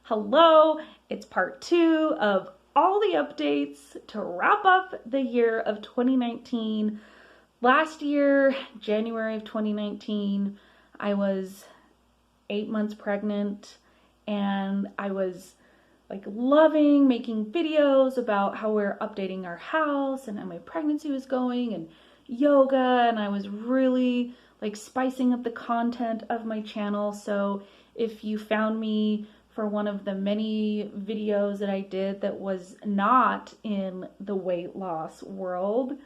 Hello, it's part 2 of all the updates to wrap up the year of 2019. Last year, January of 2019, I was 8 months pregnant and I was loving making videos about how we're updating our house and how my pregnancy was going and yoga, and I was really spicing up the content of my channel. So if you found me for one of the many videos that I did that was not in the weight loss world,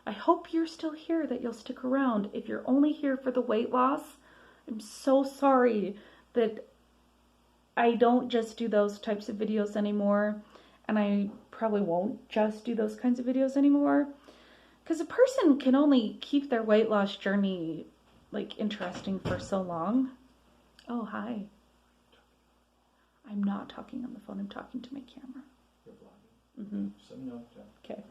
I hope you're still here, that you'll stick around. If you're only here for the weight loss, I'm so sorry that I don't just do those types of videos anymore, and I probably won't just do those kinds of videos anymore, because a person can only keep their weight loss journey interesting for so long. Oh, hi. I'm not talking on the phone, I'm talking to my camera. You're vlogging. So no, Okay.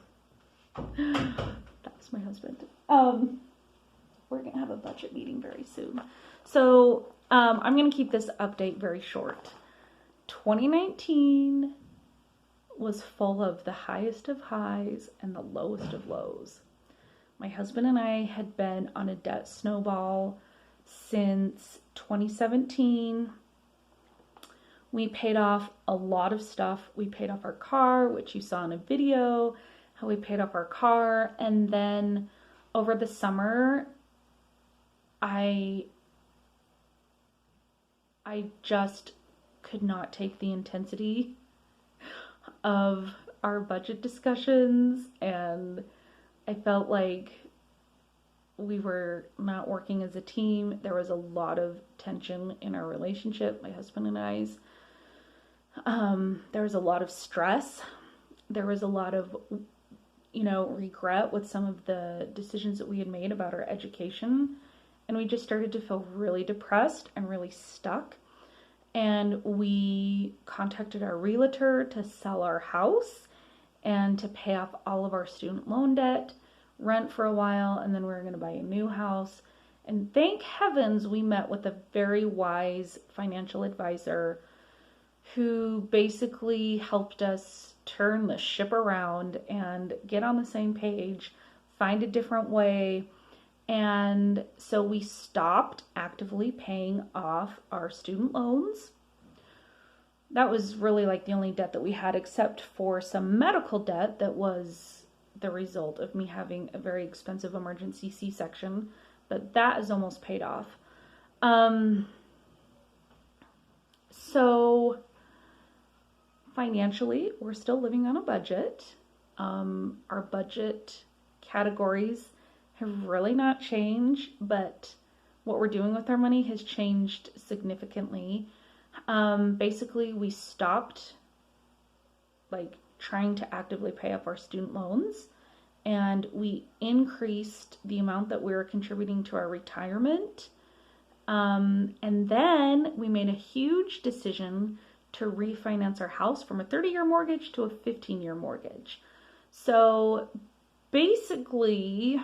That's my husband. We're gonna have a budget meeting very soon. So I'm gonna keep this update very short. 2019 was full of the highest of highs and the lowest of lows. My husband and I had been on a debt snowball since 2017. We paid off a lot of stuff. We paid off our car, which you saw in a video, how we paid off our car. And then over the summer, I just could not take the intensity of our budget discussions, and I felt like we were not working as a team. There was a lot of tension in our relationship, my husband and I's. There was a lot of stress. There was a lot of, regret with some of the decisions that we had made about our education. And we just started to feel really depressed and really stuck. And we contacted our realtor to sell our house and to pay off all of our student loan debt, rent for a while, and then we were going to buy a new house. And thank heavens we met with a very wise financial advisor who basically helped us turn the ship around and get on the same page, find a different way. And so we stopped actively paying off our student loans. That was really the only debt that we had, except for some medical debt that was the result of me having a very expensive emergency C-section, but that is almost paid off. So financially, we're still living on a budget. Our budget categories have really not changed, but what we're doing with our money has changed significantly. Basically, we stopped trying to actively pay off our student loans, and we increased the amount that we were contributing to our retirement. And then we made a huge decision to refinance our house from a 30-year mortgage to a 15-year mortgage. So basically,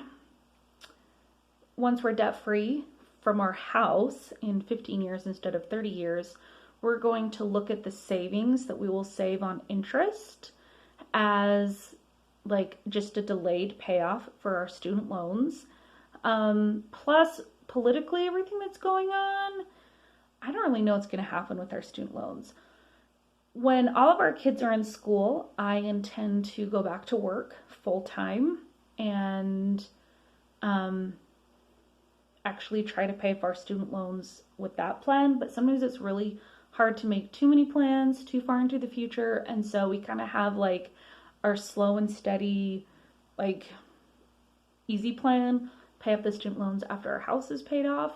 once we're debt-free from our house in 15 years instead of 30 years, we're going to look at the savings that we will save on interest as just a delayed payoff for our student loans. Plus, politically, everything that's going on, I don't really know what's going to happen with our student loans. When all of our kids are in school, I intend to go back to work full-time and actually try to pay for our student loans with that plan. But sometimes it's really hard to make too many plans too far into the future, and so we kind of have our slow and steady easy plan, pay off the student loans after our house is paid off.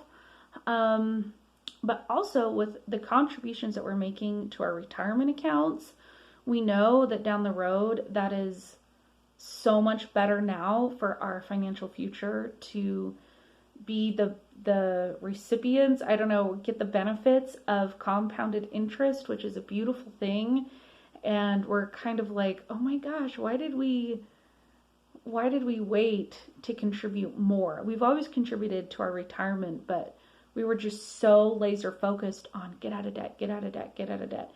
But also with the contributions that we're making to our retirement accounts, we know that down the road that is so much better now for our financial future to be the recipients, get the benefits of compounded interest, which is a beautiful thing. And we're kind of oh my gosh, why did we wait to contribute more? We've always contributed to our retirement, but we were just so laser focused on get out of debt, get out of debt, get out of debt.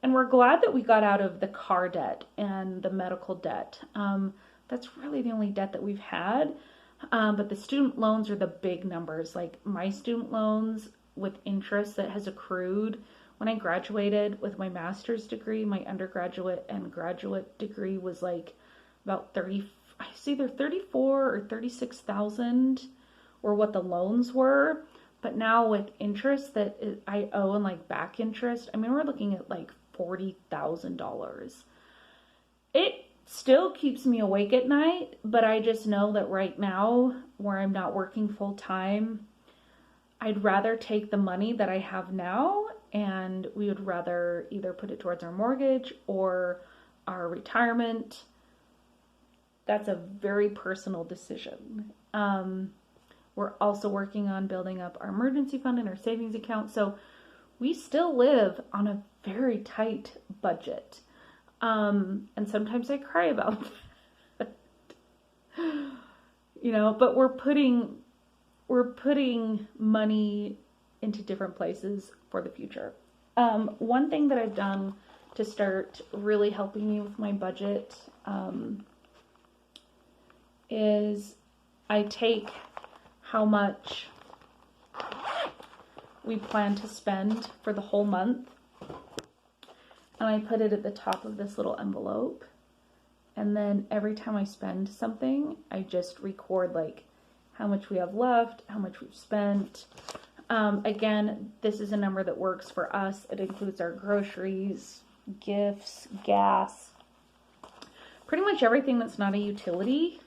And we're glad that we got out of the car debt and the medical debt. That's really the only debt that we've had. But the student loans are the big numbers. Like my student loans with interest that has accrued when I graduated with my master's degree, my undergraduate and graduate degree was like about 30, I see either 34 or 36,000 or what the loans were. But now with interest that I owe and like back interest, I mean, we're looking at like $40,000. It still keeps me awake at night, but I just know that right now where I'm not working full time, I'd rather take the money that I have now and we would rather either put it towards our mortgage or our retirement. That's a very personal decision. We're also working on building up our emergency fund and our savings account. So we still live on a very tight budget. And sometimes I cry about that. But we're putting money into different places for the future. One thing that I've done to start really helping me with my budget, is I take how much we plan to spend for the whole month, and I put it at the top of this little envelope, and then every time I spend something, I just record like how much we have left, how much we've spent. Again, this is a number that works for us. It includes our groceries, gifts, gas, pretty much everything that's not a utility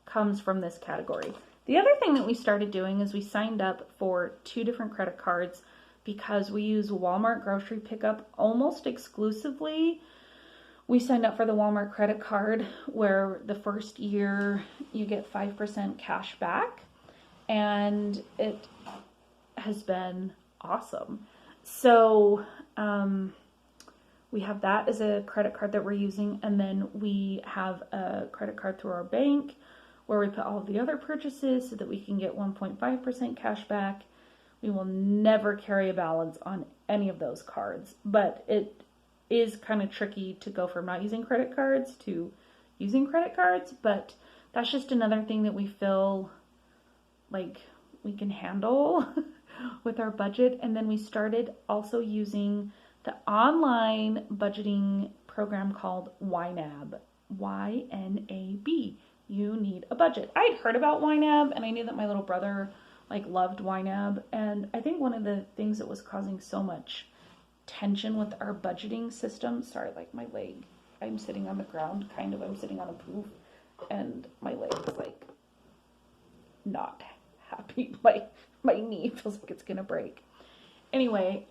comes from this category. The other thing that we started doing is we signed up for 2 different credit cards because we use Walmart grocery pickup almost exclusively. We signed up for the Walmart credit card where the first year you get 5% cash back, and it has been awesome. So we have that as a credit card that we're using, and then we have a credit card through our bank where we put all of the other purchases so that we can get 1.5% cash back. We will never carry a balance on any of those cards, but it is kind of tricky to go from not using credit cards to using credit cards, but that's just another thing that we feel like we can handle with our budget. And then we started also using the online budgeting program called YNAB, YNAB. You need a budget. I'd heard about YNAB, and I knew that my little brother loved YNAB, and I think one of the things that was causing so much tension with our budgeting system, sorry, my leg, I'm sitting on the ground, I'm sitting on a poof, and my leg is not happy. My knee feels like it's gonna break. Anyway,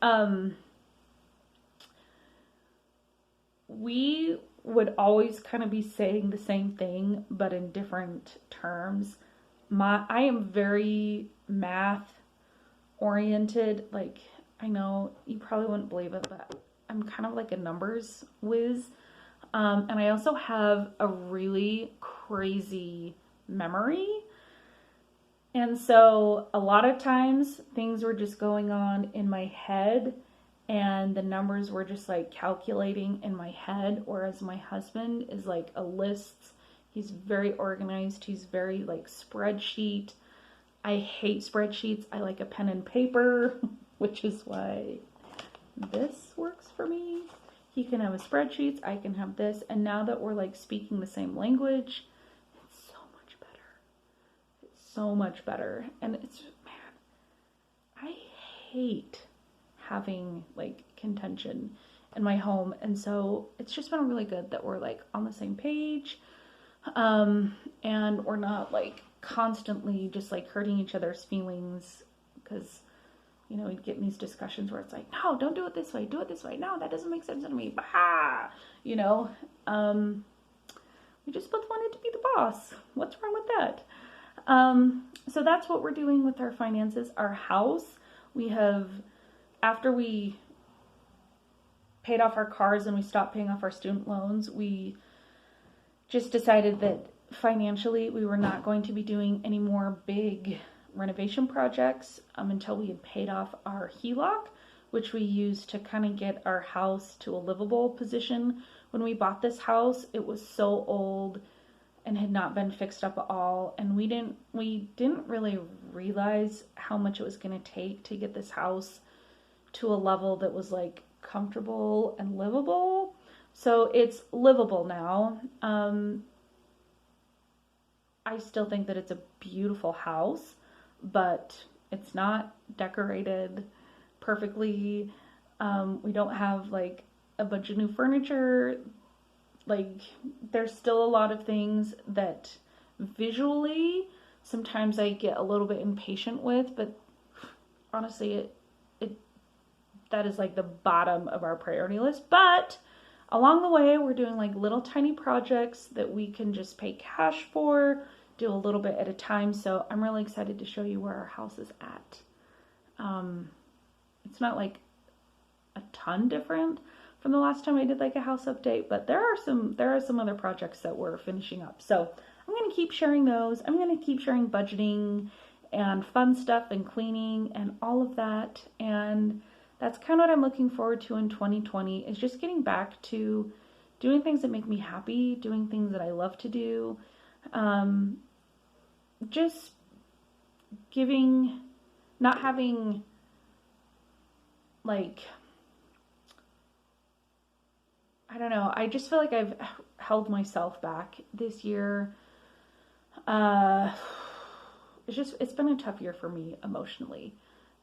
we would always kind of be saying the same thing, but in different terms. I am very math oriented. I know you probably wouldn't believe it, but I'm kind of like a numbers whiz. And I also have a really crazy memory. And so a lot of times things were just going on in my head and the numbers were just calculating in my head, whereas my husband is a list. He's very organized. He's very spreadsheet. I hate spreadsheets. I like a pen and paper, which is why this works for me. He can have a spreadsheet. I can have this. And now that we're speaking the same language, it's so much better. It's so much better. And it's, man, I hate having contention in my home. And so it's just been really good that we're on the same page. And we're not constantly just hurting each other's feelings, because we'd get in these discussions where it's no, don't do it this way, do it this way, no, that doesn't make sense to me, bah! We just both wanted to be the boss. What's wrong with that? So that's what we're doing with our finances. Our house, we have, after we paid off our cars and we stopped paying off our student loans, we just decided that financially we were not going to be doing any more big renovation projects until we had paid off our HELOC, which we used to kind of get our house to a livable position. When we bought this house, it was so old and had not been fixed up at all, and we didn't really realize how much it was going to take to get this house to a level that was like comfortable and livable. So it's livable now. I still think that it's a beautiful house, but it's not decorated perfectly. We don't have like a bunch of new furniture. Like, there's still a lot of things that visually sometimes I get a little bit impatient with, but honestly, that is like the bottom of our priority list. But along the way, we're doing like little tiny projects that we can just pay cash for, do a little bit at a time. So I'm really excited to show you where our house is at. It's not like a ton different from the last time I did like a house update, but there are some other projects that we're finishing up. So I'm going to keep sharing those. I'm going to keep sharing budgeting and fun stuff and cleaning and all of that. And that's kind of what I'm looking forward to in 2020, is just getting back to doing things that make me happy, doing things that I love to do. Just giving, not having like, I don't know. I just feel like I've held myself back this year. It's been a tough year for me emotionally,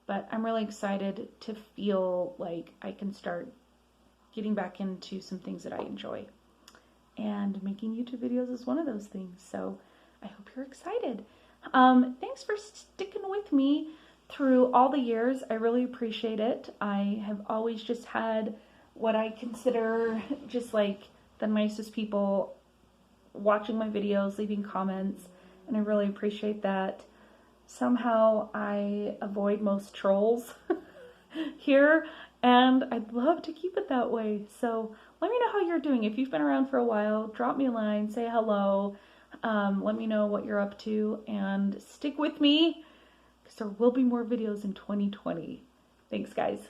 but I'm really excited to feel like I can start getting back into some things that I enjoy. And making YouTube videos is one of those things. So I hope you're excited. Thanks for sticking with me through all the years. I really appreciate it. I have always just had what I consider just like the nicest people watching my videos, leaving comments, and I really appreciate that. Somehow I avoid most trolls here, and I'd love to keep it that way. So let me know how you're doing. If you've been around for a while, drop me a line, say hello, let me know what you're up to, and stick with me because there will be more videos in 2020. Thanks, guys.